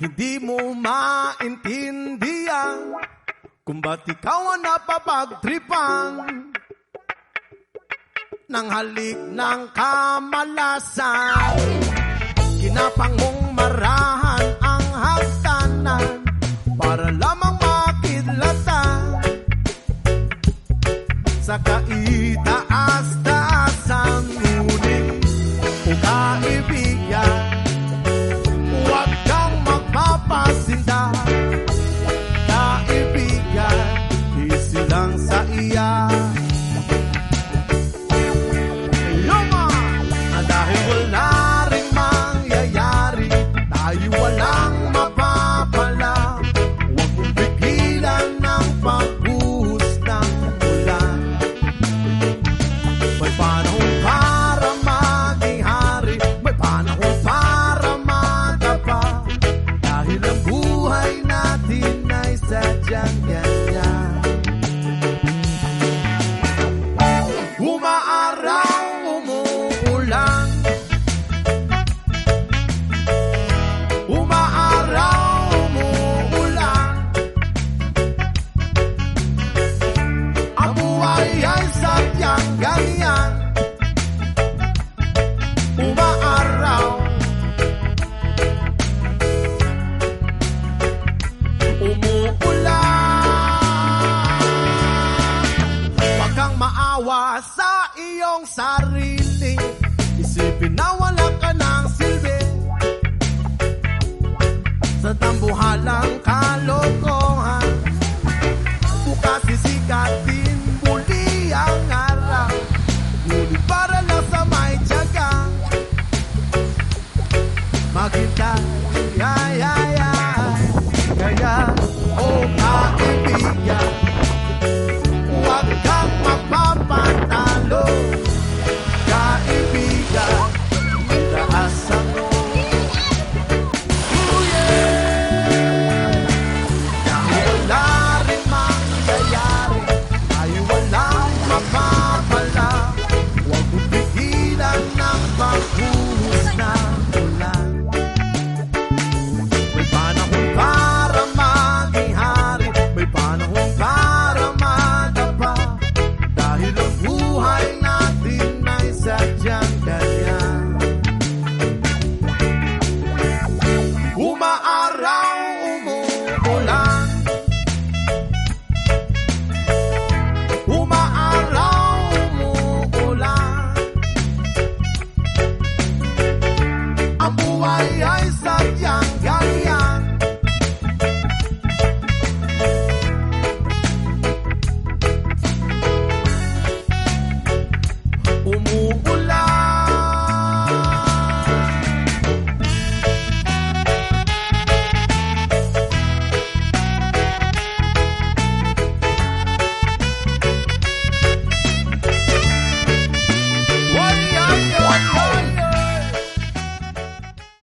Hindi mo maintindihan kung ba't ikaw ang napapagtripan ng halik ng kamalasan. Kinapang mong marahan ang hagdanan para lamang makidlatan sa kaitaas-taasan. Ngunit o kaibigan, huwag kang magpapasinda. Kaibigan, easy lang sa iya. Dahil wala ring mangyayari, tayo walang mapapala. Huwag mong pigilan ng pagbuhos ng ulan. May panahon para maging hari, may panahon para magapa. Dahil ang buhay natin ay sadyang ganyan. Umaaraw, umuulan, umaaraw, umuulan. Ang buhay ay sadyang ganyan. Umaaraw, umuulan. Huwag kang maawa sa iyong sarili. Isipin na wala ka ng silbi sa tambuhalang kalokohan. Bukas sisikatin muli ang araw, ngunit para lang sa may tiyaga maghintay. Kaya, oh kaibigan, huwag kang magpapatalo. Kaibigan, itaasan mo. Oh yeah! Dahil wala rin mangyayari, tayo walang mapapala. Huwag mong pigilan ng pagbuhos ng ulan. May panahon para maging hari, may panahon para magapa. Dahil ang buhay natin ay sadyang ganyan. Umaaraw,